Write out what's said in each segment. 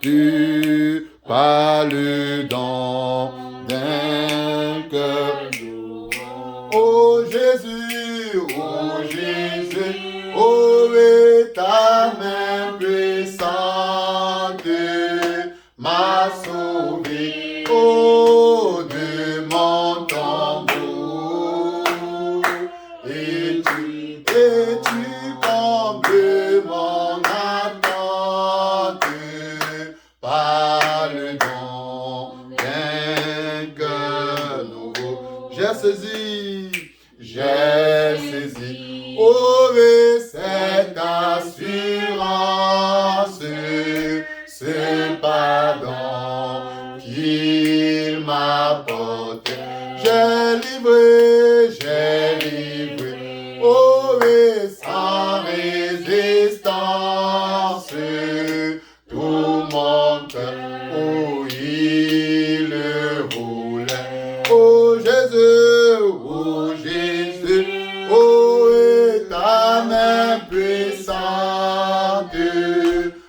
tu parles dans d'un cœur. Oh Jésus, oh et ta main puissante m'a sauvé, oh de mon tambour, et tu combles mon attente, parle donc d'un cœur nouveau. J'ai saisi, oh et cette assurance, ce pardon qu'il m'apporte. J'ai livré, oh et sans résistance, tout mon cœur, oh il roule. Oh Jésus, oh et ta main puissante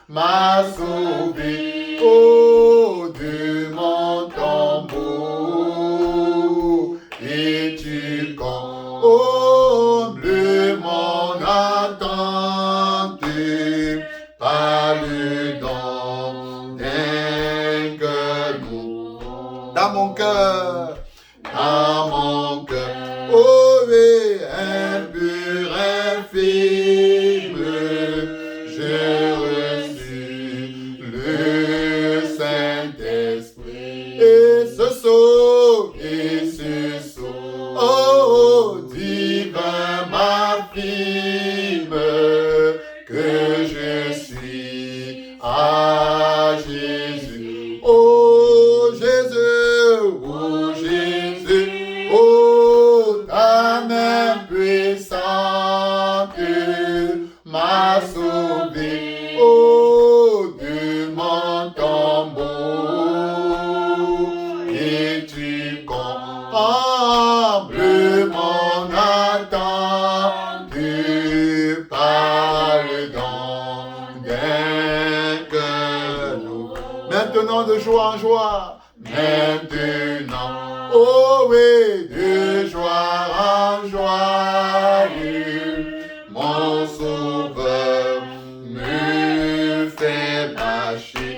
m'a sauvé, oh de mon tombeau, et tu combles mon attente, parle donc d'un cœur nouveau. Dans mon cœur, oh et impur, infime, j'ai reçu le Saint-Esprit, et ce saut, oh divin m'affirme que je suis à Jésus. Oh Jésus, oh ta main puissante m'a sauvé, oh de mon tombeau, et tu combles mon attente, parle donc d'un cœur nouveau. Maintenant de joie en joie, maintenant, oh oui, de joie en joie, mon sauveur me fait marcher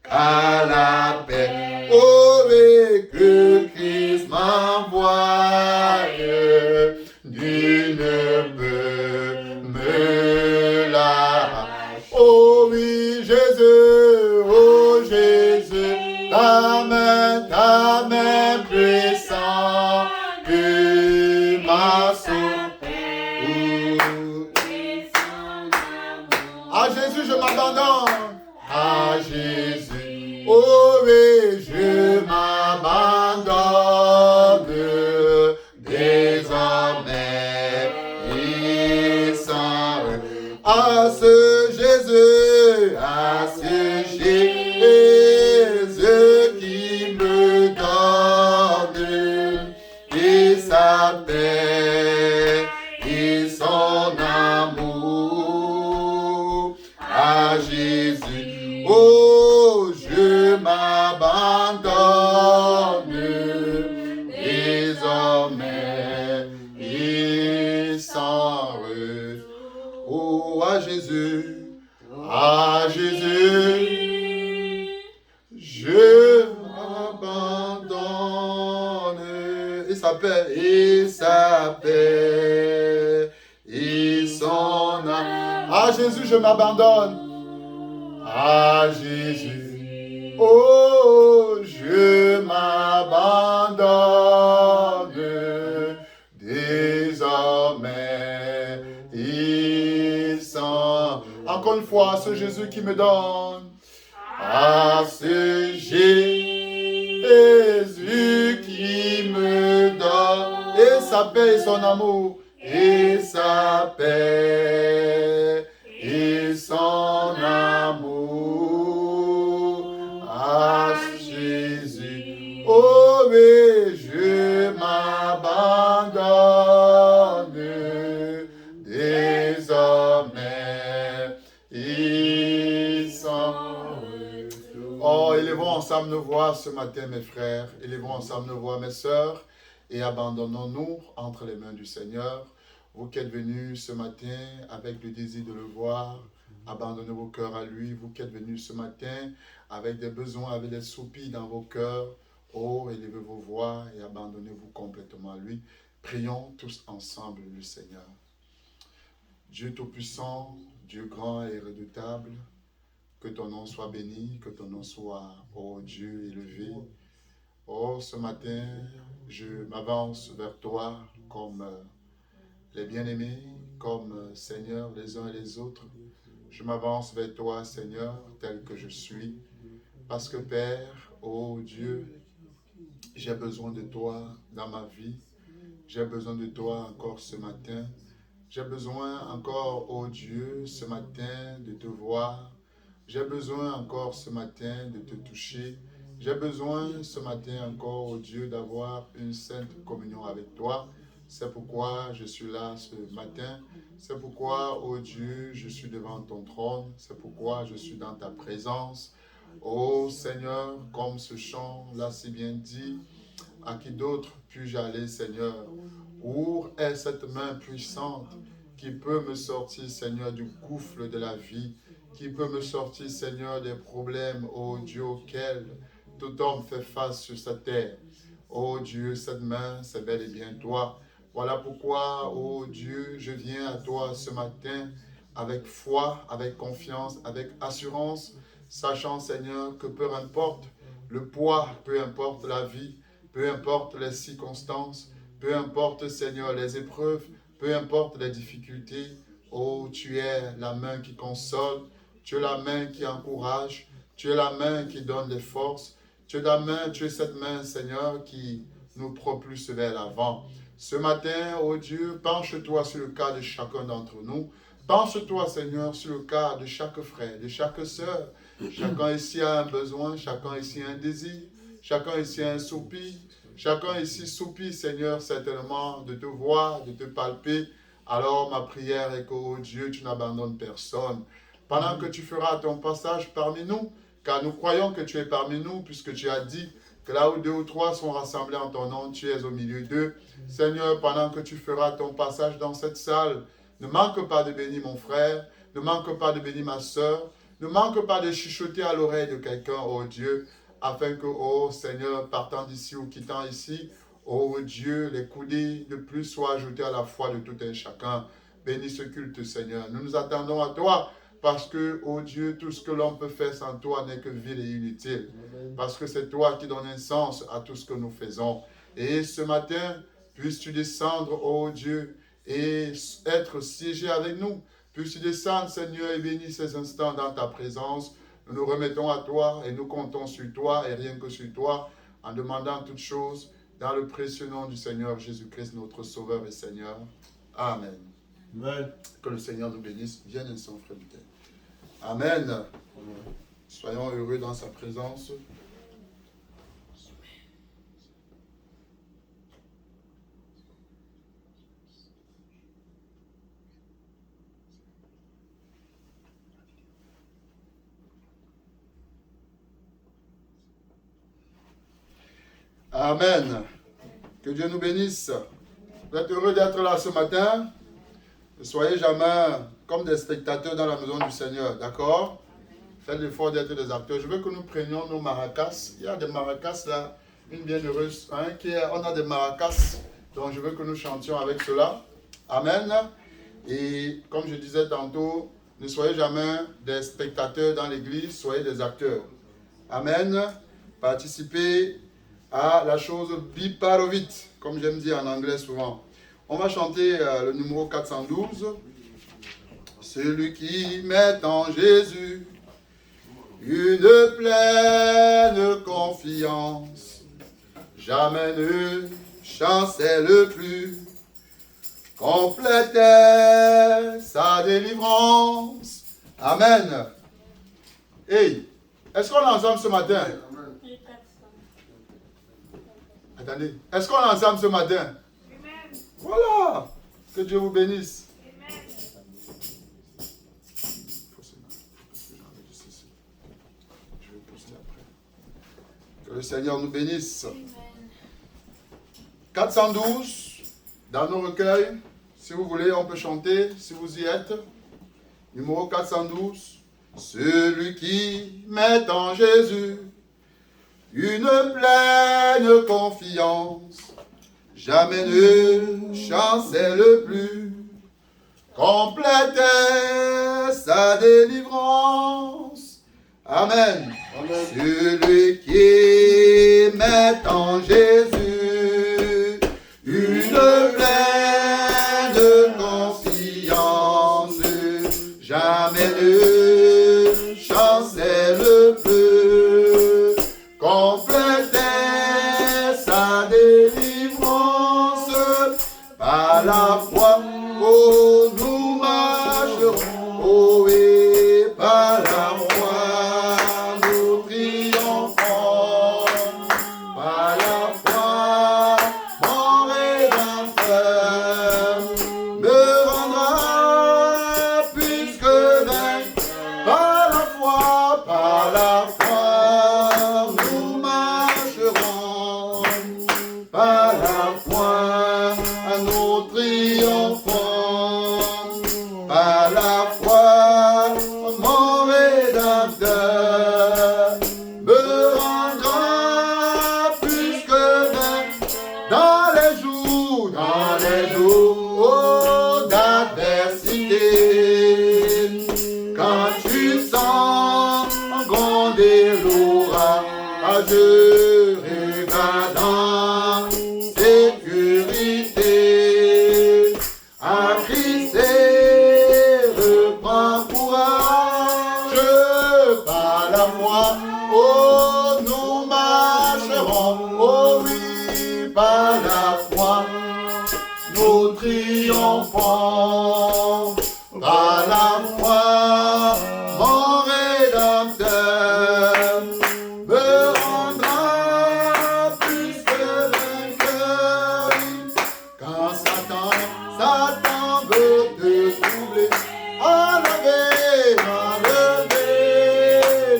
à la paix. Oh oui, que Christ m'envoie, nul ne peut me l'arracher. Oh oui, Jésus, ta main puissante m'a sauvé. À Jésus, je m'abandonne. À Jésus, oh oui, je m'abandonne. Désormais, il s'en à ce Jésus, qui me donne et sa paix et son amour. À Jésus, oh, je m'abandonne, désormais il s'en retourne. Oh, à Jésus, je m'abandonne. Et sa paix, et son âme. À Jésus, je m'abandonne. À Jésus, oh, je m'abandonne. Désormais, il s'en. Encore une fois, ce Jésus qui me donne. À ce Jésus qui me donne et sa paix et son amour, et sa paix et son amour. À Jésus, oh oui, je m'abandonne désormais. puissant retour. Oh, élevons ensemble nos voix ce matin, mes frères. Élevons ensemble nos voix, mes sœurs. Et abandonnons-nous entre les mains du Seigneur. Vous qui êtes venus ce matin avec le désir de le voir, abandonnez vos cœurs à lui. Vous qui êtes venus ce matin avec des besoins, avec des soupirs dans vos cœurs, oh, élevez vos voix et abandonnez-vous complètement à lui. Prions tous ensemble le Seigneur. Dieu Tout-Puissant, Dieu grand et redoutable, que ton nom soit béni, que ton nom soit, oh Dieu, élevé. Oh, ce matin, je m'avance vers toi comme les bien-aimés, comme Seigneur, les uns et les autres. Je m'avance vers toi, Seigneur, tel que je suis. Parce que Père, oh Dieu, j'ai besoin de toi dans ma vie. J'ai besoin de toi encore ce matin. J'ai besoin encore, oh Dieu, ce matin de te voir. J'ai besoin encore ce matin de te toucher. J'ai besoin ce matin encore, oh Dieu, d'avoir une sainte communion avec toi. C'est pourquoi je suis là ce matin. C'est pourquoi, oh Dieu, je suis devant ton trône. C'est pourquoi je suis dans ta présence. Oh Seigneur, comme ce chant l'a si bien dit, à qui d'autre puis-je aller, Seigneur? Où est cette main puissante qui peut me sortir, Seigneur, du gouffre de la vie, qui peut me sortir, Seigneur, des problèmes, oh Dieu, auxquels tout homme fait face sur sa terre. Oh Dieu, cette main, c'est bel et bien toi. Voilà pourquoi, oh Dieu, je viens à toi ce matin avec foi, avec confiance, avec assurance, sachant, Seigneur, que peu importe le poids, peu importe la vie, peu importe les circonstances, peu importe, Seigneur, les épreuves, peu importe les difficultés, oh, tu es la main qui console, tu es la main qui encourage, tu es la main qui donne des forces, tu es cette main, Seigneur, qui nous propulse vers l'avant. Ce matin, oh Dieu, penche-toi sur le cas de chacun d'entre nous. Penche-toi, Seigneur, sur le cas de chaque frère, de chaque sœur. Chacun ici a un besoin, chacun ici a un désir, chacun ici a un soupir. Chacun ici soupire, Seigneur, certainement de te voir, de te palper. Alors ma prière est que, oh Dieu, tu n'abandonnes personne. Pendant que tu feras ton passage parmi nous, car nous croyons que tu es parmi nous, puisque tu as dit que là où 2 ou 3 sont rassemblés en ton nom, tu es au milieu d'eux. Seigneur, pendant que tu feras ton passage dans cette salle, ne manque pas de bénir mon frère, ne manque pas de bénir ma soeur, ne manque pas de chuchoter à l'oreille de quelqu'un, oh Dieu, afin que, oh Seigneur, partant d'ici ou quittant ici, oh Dieu, les coudées de plus soient ajoutées à la foi de tout un chacun. Bénis ce culte, Seigneur. Nous nous attendons à toi, parce que, oh Dieu, tout ce que l'on peut faire sans toi n'est que vil et inutile. Parce que c'est toi qui donnes un sens à tout ce que nous faisons. Et ce matin, puisses-tu descendre, oh Dieu, et être siégé avec nous. Puisses-tu descendre, Seigneur, et bénir ces instants dans ta présence. Nous nous remettons à toi et nous comptons sur toi et rien que sur toi, en demandant toutes choses dans le précieux nom du Seigneur Jésus-Christ, notre Sauveur et Seigneur. Amen. Amen. Que le Seigneur nous bénisse. Viens instant, frère Michael. Amen. Amen. Soyons heureux dans sa présence. Amen. Que Dieu nous bénisse. Vous êtes heureux d'être là ce matin. Ne soyez jamais comme des spectateurs dans la maison du Seigneur. D'accord? Faites l'effort d'être des acteurs. Je veux que nous prenions nos maracas. Il y a des maracas là. Une bienheureuse. On a des maracas. Donc je veux que nous chantions avec cela. Amen. Et comme je disais tantôt, ne soyez jamais des spectateurs dans l'église. Soyez des acteurs. Amen. Participez à la chose biparovit, comme j'aime dire en anglais souvent. On va chanter le numéro 412. Celui qui met en Jésus une pleine confiance, jamais ne chancelle plus, complète est sa délivrance. Amen. Hey, est-ce qu'on est ensemble ce matin? Attendez, est-ce qu'on est ensemble ce matin? Amen. Voilà. Que Dieu vous bénisse. Amen. le Seigneur nous bénisse. 412, dans nos recueils, si vous voulez, on peut chanter, si vous y êtes. Numéro 412. Celui qui met en Jésus une pleine confiance, jamais ne chancelle plus, complète sa délivrance. Amen. Amen. Celui qui met en Jésus une pleine confiance, jamais ne chancelle plus, complète sa délivrance. Par la foi, oh, nous marcherons, oh, et par la foi, nous triompherons. Par la foi, mon Rédempteur me rendra plus que vainqueur. Par la foi, nous marcherons. Par la foi, nous triomphons. Par la foi, mon Rédempteur me rendra plus que vainqueur. Dans les jours d'adversité, quand tu sens gronder l'orage, regardant sécurité, à Christ reprends courage. Par la foi, oh, nous marcherons, oh oui, par la foi, nous triomphons. Par la foi, mon Rédempteur me rendra plus que vainqueur. Quand Satan veut te troubler, enlever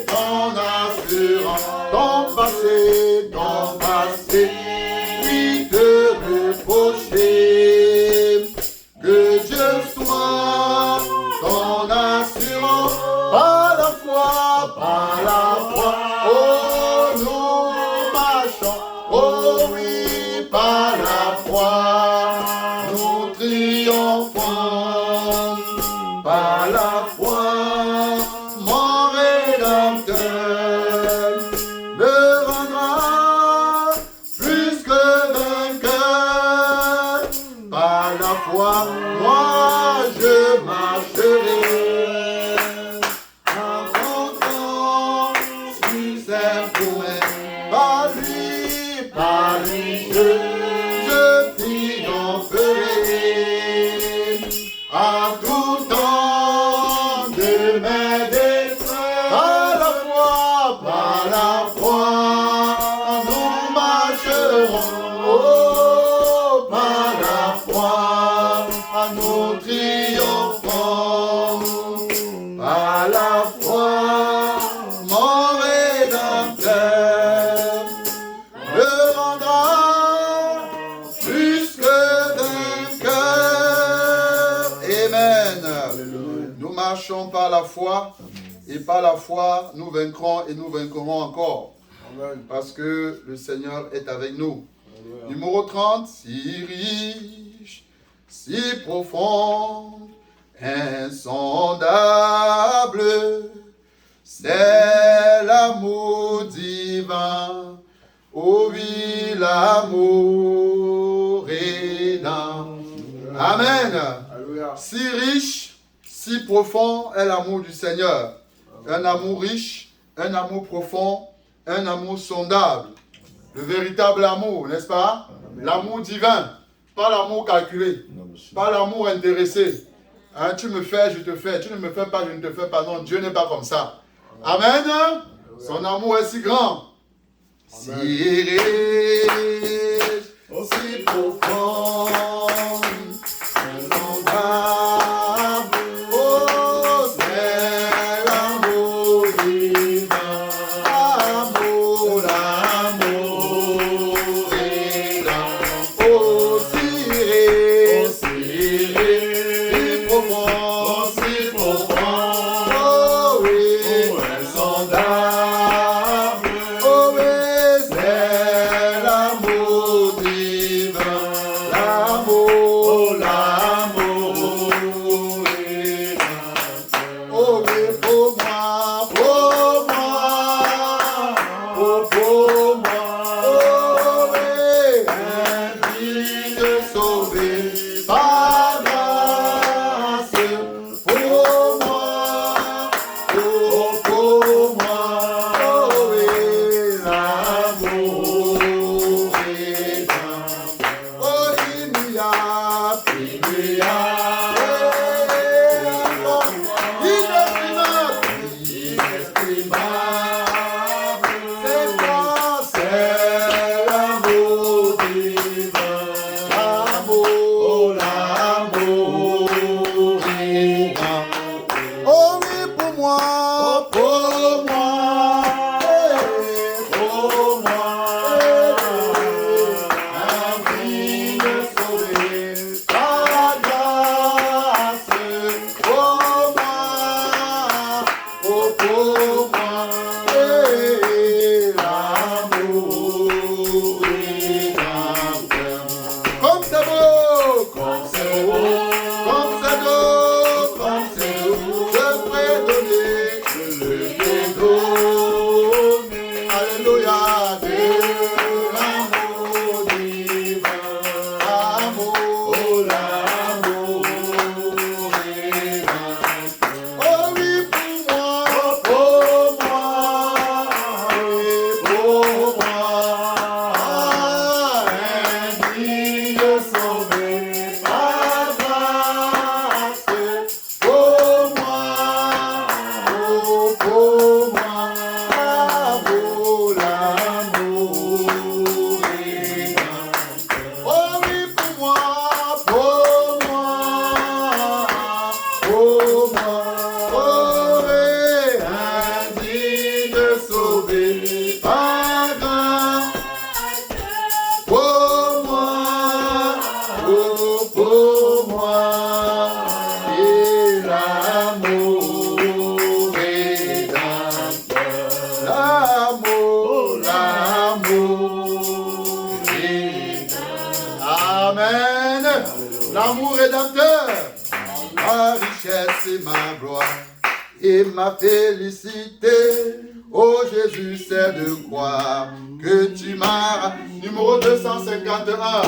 ton assurance, ton passé, puis te reprocher. Que Dieu soit ton assurance. Par la foi, oh, nous marchons, oh oui, par la foi, nous triomphons. Par la foi, mon Rédempteur me rendra plus que vainqueur. Par la foi, moi je marcherai en comptant sur ses promesses. Par lui, je triompherai en tout temps de mes détresse. Par la foi, nous marcherons, oh, par la foi, nous triomphons. Par la foi, mon Rédempteur me rendra plus que vainqueur. Amen. Nous marchons par la foi, et par la foi, nous vaincrons et nous vaincrons encore. Amen. Parce que le Seigneur est avec nous. Amen. Numéro 30, si riche, si profond, insondable, c'est l'amour divin. Oh oui, l'amour rédempteur. Amen. Alléluia. Si riche, si profond est l'amour du Seigneur. Un amour riche, un amour profond, un amour sondable. Le véritable amour, n'est-ce pas? L'amour divin, pas l'amour calculé, pas l'amour intéressé. Hein, tu me fais, je te fais. Tu ne me fais pas, je ne te fais pas. Non, Dieu n'est pas comme ça. Amen. Son amour est si grand. Si riche, si profond, insondable, oh, c'est l'amour divin, l'amour, l'amour. moi, pour moi, pour moi. L'amour rédempteur, ma richesse et ma gloire, et ma félicité. Oh Jésus, c'est de croire que tu m'as. Numéro 251.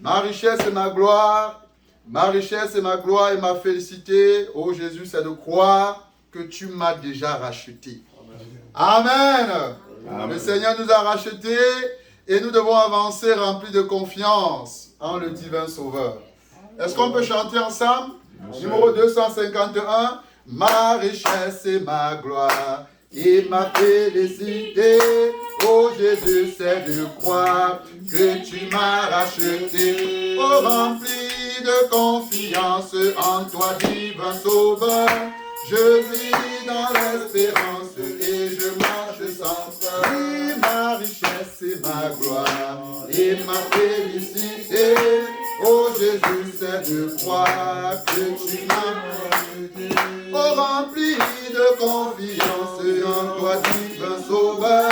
Ma richesse et ma gloire, ma richesse et ma gloire et ma félicité. Oh Jésus, c'est de croire que tu m'as déjà racheté. Amen. Amen. Le Seigneur nous a rachetés et nous devons avancer remplis de confiance en le divin Sauveur. Est-ce qu'on peut chanter ensemble? Numéro 251. Ma richesse et ma gloire et ma félicité. Oh Jésus, c'est de croire que tu m'as racheté. Oh, rempli de confiance en toi, divin Sauveur. Je vis dans l'espérance et je marche sans peur. Oui, ma richesse et ma gloire et ma félicité. Oh Jésus, c'est de croire que tu m'as racheté. Oh, rempli de confiance en toi, divin Sauveur.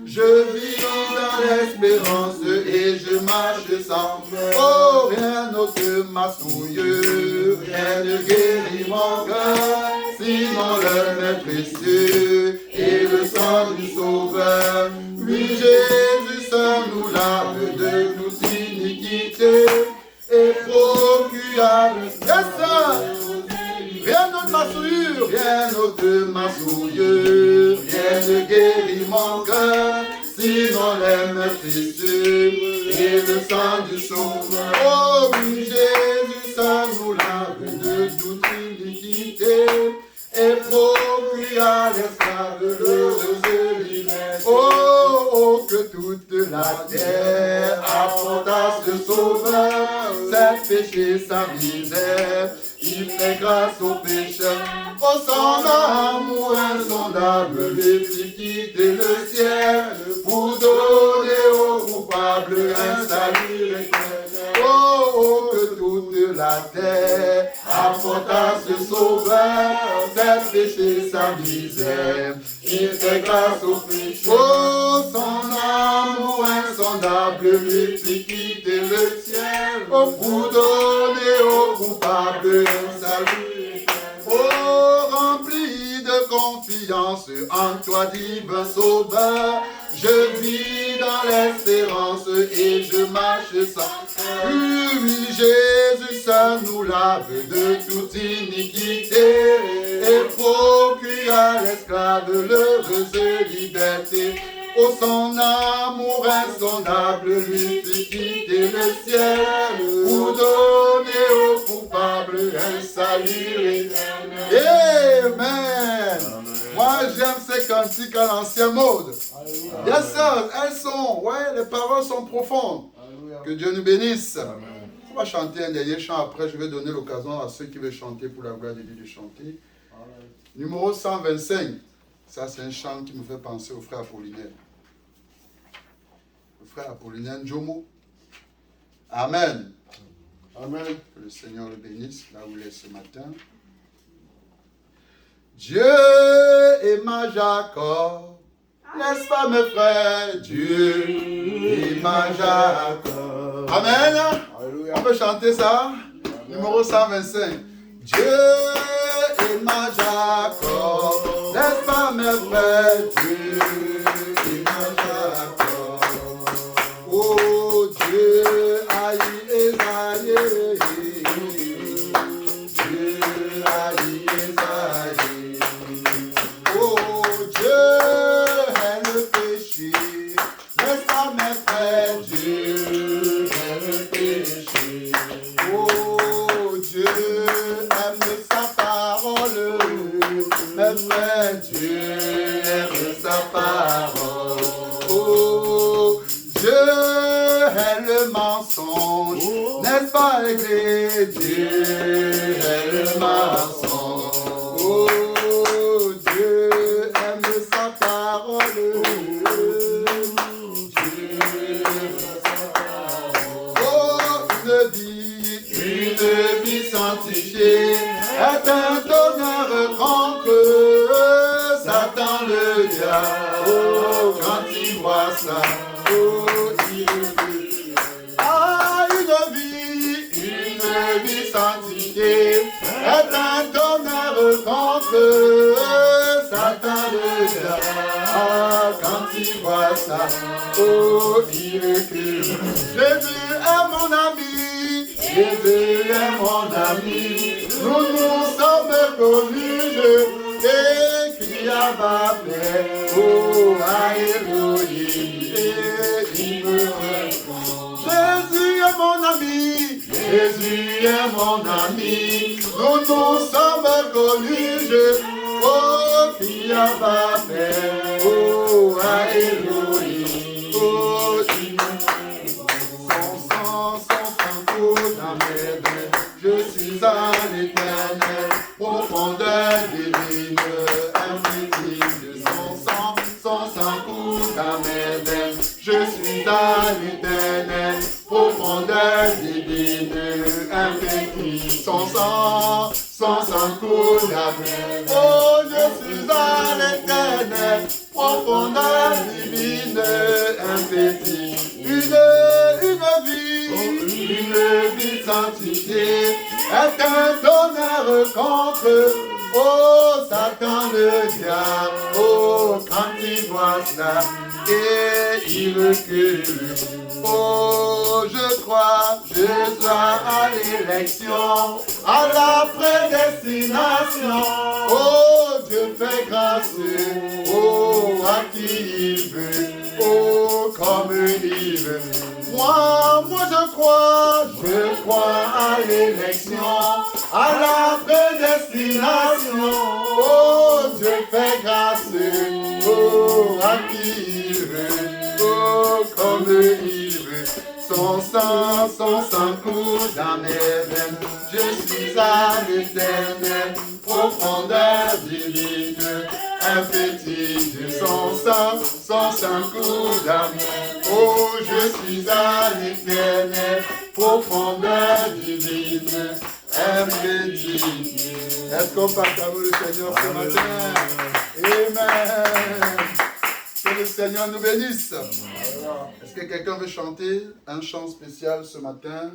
Je vis dans l'espérance et je marche sans peur. Oh, rien n'ôte ma souillure, rien ne guérit mon cœur, sinon le lait précieux et le sang du Sauveur. Oui, Jésus seul nous lave de toute iniquité et procure le saint. Rien n'ôte ma souillure, rien n'ôte ma souillure, rien ne guérit mon cœur, sinon les précieux et le sang du Sauveur. Oh oui, Jésus, ça nous lave de toute iniquité et procure à l'esclave l'heureuse liberté. Oh, oh, que toute la terre apporte à ce Sauveur ses péchés, sa misère. Il fait grâce aux pécheurs, oh son amour insondable, les filles quitter le ciel pour donner aux coupables un salut éternel. Oh, oh, que toute la terre apporte à ce Sauveur ses péchés, sa misère. Il fait grâce aux pécheurs, oh son amour insondable, les filles quitter le ciel pour donner aux coupables un salut. Oh, rempli de confiance en toi, divin Sauveur, je vis dans l'espérance et je marche sans. Oui, Jésus, ça nous lave de toute iniquité et procure à l'esclave l'heureuse liberté. Oh, son amour insondable lui fit quitter le ciel pour donner aux coupables un salut éternel. Amen. Moi, j'aime ces cantiques à l'ancien mode. Bien sûr, elles sont, ouais, les paroles sont profondes. Que Dieu nous bénisse. Amen. On va chanter un dernier chant. Après, je vais donner l'occasion à ceux qui veulent chanter pour la gloire de Dieu de chanter. Numéro 125. Ça, c'est un chant qui me fait penser au frère Apollinaire. Le frère Apollinaire Njomo. Amen. Amen. Que le Seigneur le bénisse là où il est ce matin. Dieu aima Jacob. N'est-ce pas mes frères? Dieu aima Jacob. Amen. Alléluia. On peut chanter ça? Numéro 125. Dieu aima Jacob. N'est-ce pas mes frères? Dieu aima Jacob. Oh Dieu haït Esaïe. Dieu haït Esaïe. Oh Dieu est le péché. N'est-ce pas mes frères? Dieu est le péché. Oh Dieu aime sa parole. Mes frères, Dieu aime sa parole. Oh Dieu est le mensonge. N'est-ce pas réglé? Dieu est le mensonge. Oh Dieu aime sa parole. Dieu aime sa parole. Oh une vie sanctifiée est un donneur grand que Satan le diable. Oh quand il voit ça, oh il veut. Ah une vie sanctifiée est un donneur grand que Satan le diable. Ah quand il voit ça, oh il recule. Jésus est mon ami, Jésus est mon ami. Nous nous sommes connus, je écris à ma paix. Oh Alléluia, et il me répond. Jésus est mon ami, Jésus est mon ami. Nous nous sommes connus, je écris à ma paix. Oh Alléluia, oh il me répond. Son sang dans mes veines. Je suis à l'éternel, profondeur divine, infinite de son sang coule dans mes veines. Je suis à l'éternel, profondeur divine, infinite. Son sang coule dans mes veines. Oh, je suis à l'éternel, profondeur divine, infinite. Une vie sanctifiée est un donneur contre, oh Satan le diable. Oh quand il voit ça, et il recule. Oh je crois à l'élection, à la prédestination. Oh Dieu fait grâce, oh à qui il veut, oh comme il veut. Moi je crois à l'élection, à la prédestination. Oh Dieu fait grâce, oh à qui il veut, oh comme il veut. Son sang coule dans mes veines. Je suis à l'éternel, profondeur divine, infinite. Son sang coule dans mes veines. Oh, je suis à l'éternel, profondeur divine, infinite. Est-ce qu'on partage le Seigneur ce matin? Amen. Que le Seigneur nous bénisse. Est-ce que quelqu'un veut chanter un chant spécial ce matin?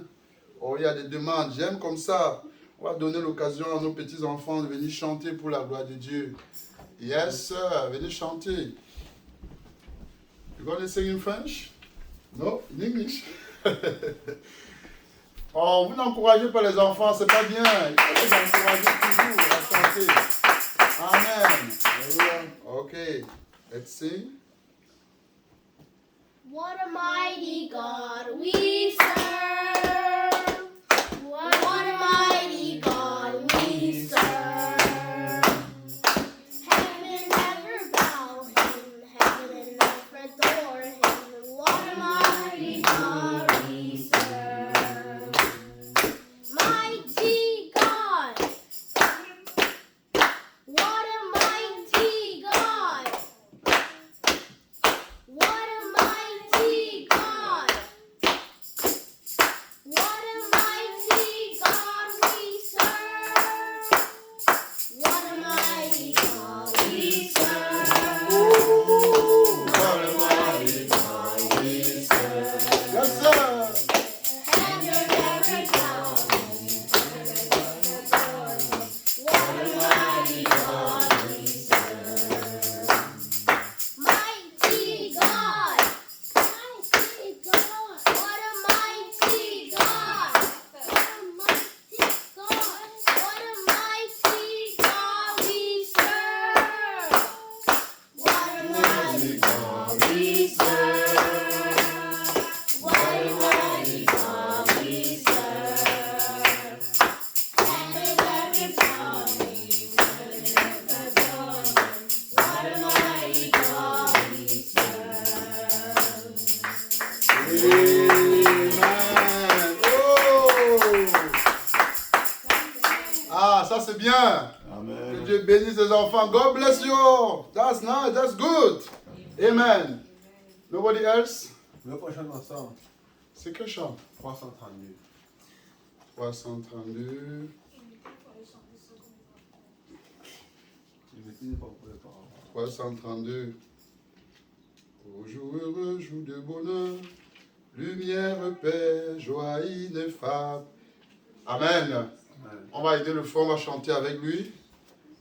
Oh, il y a des demandes. J'aime comme ça. On va donner l'occasion à nos petits-enfants de venir chanter pour la gloire de Dieu. Yes, sir. Venez chanter. You going to sing in French? No, in English. Oh, vous n'encouragez pas les enfants, c'est pas bien. Il faut les encourager toujours à chanter. Amen. Okay, let's sing. What a mighty God we serve. What a mighty God we serve. Heaven never bow him, heaven never adore him. What a mighty God we serve. Mighty God. What a mighty God we serve. What a mighty God we serve. Heaven every body, never done. What a mighty God we serve. Amen. Oh! Ah, ça c'est bien. Amen. Que Dieu bénisse les enfants. God bless you all. That's nice. That's good. Amen. Nobody else? Le prochain ensemble, C'est quel chant? 332. 332. Je ne maîtrise pas pour les paroles. 332. Ô jour heureux, jour de bonheur, lumière, paix, joie ineffable. Amen. Amen. On va aider le frère, on va chanter avec lui.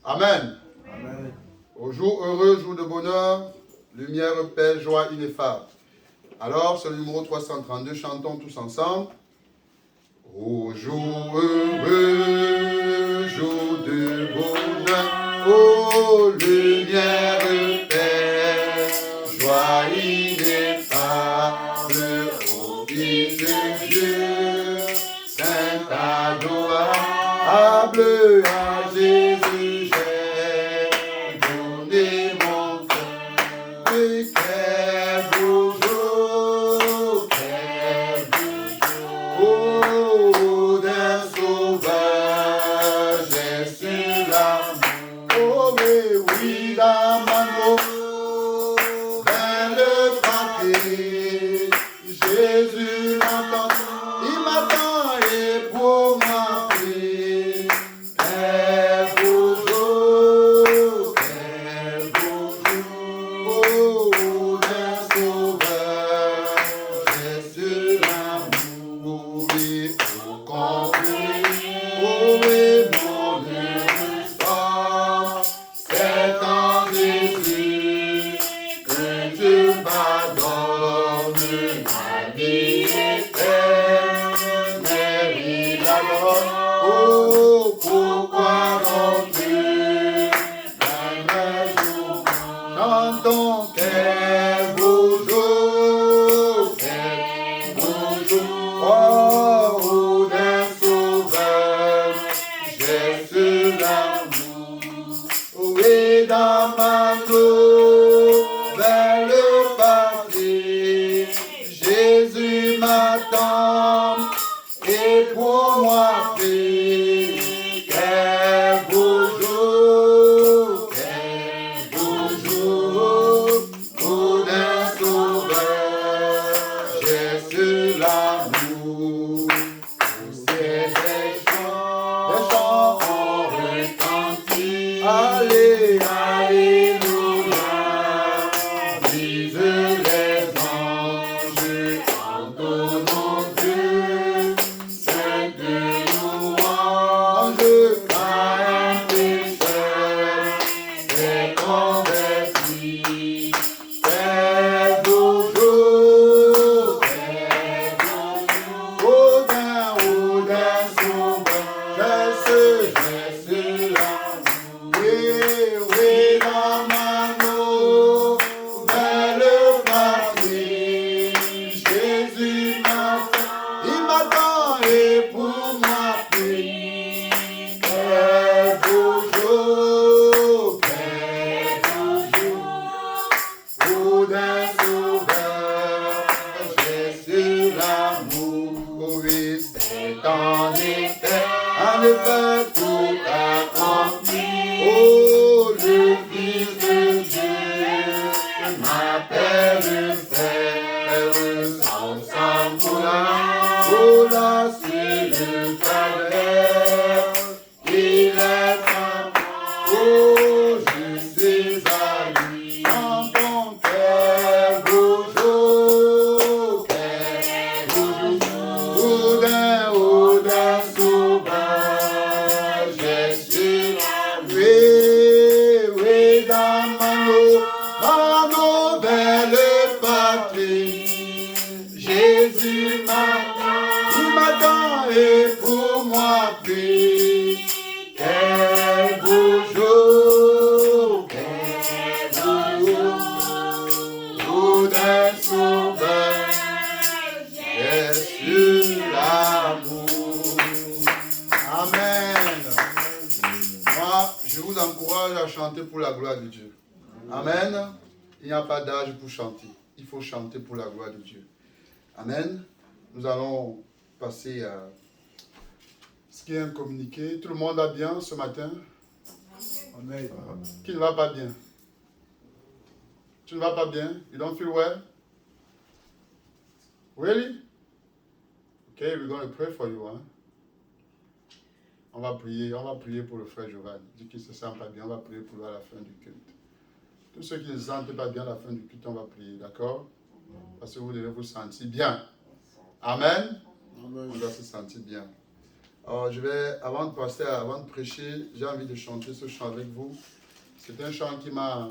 Amen. Amen. Au jour heureux, jour de bonheur, lumière, paix, joie ineffable. Alors, c'est le numéro 332, chantons tous ensemble. Au jour heureux, jour de bonheur, ô lumière, paix, joie ineffable, ô Fils de Dieu, saint adorable à Jésus, j'ai donné mon cœur, et quel beau jour, quel beau jour, oh, d'un sauveur, j'ai su l'amour, oh, mais oui, d'amour, belle patrie, Jésus m'attend, il m'attend et pour moi prie. Quel beau jour, oh, d'un sauveur, Jésus l'amour, oui, au complet, oh, oui, mon heureux sort, c'est en Jésus que Dieu pardonne ma vie éternelle, il adore. Oh, pourquoi non-tu un jour chantons quel beau jour, oh, d'un sauveur, Jésus l'amour, oui, dans ma nouvelle patrie, Jésus m'attend et pour moi prie. Quel beau jour, oh, d'un sauveur, Jésus l'amour. C'est des chants ont retenti. Allez, alléluia, disent les anges en donnant Dieu cette louange, car un pécheur s'est converti. Quel beau jour, oh, d'un sauveur, Jésus l'amour. Oui, dans ma nouvelle patrie, Jésus m'attend, il m'attend et pour moi prie. Quel beau jour, oh, d'un sauveur, Jésus l'amour, oui, c'est en effet tout accompli. Oh, le Fils de Dieu m'appelle frère, ensemble pour la sur le calvaire, il est un, oh, je suis à lui, en ton cœur, beau jour, oh, d'un sauveur, Jésus, oui, dans ma nouvelle patrie, Jésus m'attend, il m'attend et pour moi prie. Quel beau jour, Amen. Il n'y a pas d'âge pour chanter. Il faut chanter pour la gloire de Dieu. Amen. Nous allons passer à ce qui est un communiqué. Tout le monde va bien ce matin? Amen. Qui ne va pas bien? Tu ne vas pas bien? You don't feel well? Really? Okay, we're going to pray for you. Hein? On va prier pour le frère Jovan. Dit qu'il ne se sent pas bien, on va prier pour lui à la fin du culte. Tous ceux qui ne se sentent pas bien à la fin du culte, on va prier, d'accord? Parce que vous devez vous sentir bien. Amen. Amen. On doit se sentir bien. Alors, avant de prêcher, j'ai envie de chanter ce chant avec vous. C'est un chant qui m'a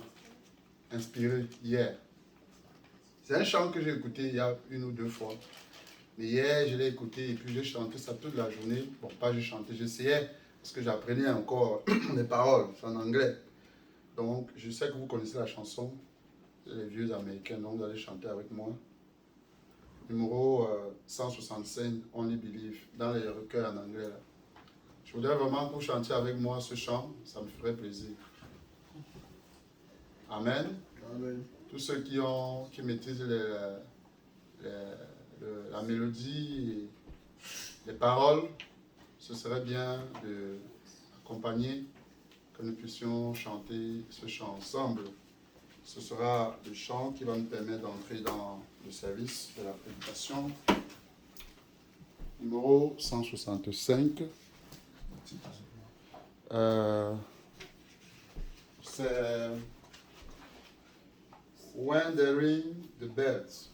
inspiré hier. C'est un chant que j'ai écouté il y a 1 ou 2 fois. Mais hier, je l'ai écouté et puis j'ai chanté ça toute la journée. Bon, pas j'ai chanté, j'essayais parce que j'apprenais encore les paroles, c'est en anglais. Donc, je sais que vous connaissez la chanson, les vieux américains, donc vous allez chanter avec moi. Numéro 165, Only Believe, dans les recueils en anglais. Là. Je voudrais vraiment que vous chantiez avec moi ce chant, ça me ferait plaisir. Amen. Amen. Tous ceux qui maîtrisent la mélodie et les paroles, ce serait bien d'accompagner, que nous puissions chanter ce chant ensemble. Ce sera le chant qui va nous permettre d'entrer dans le service de la prédication. Numéro 165. C'est When the Ring the Bells.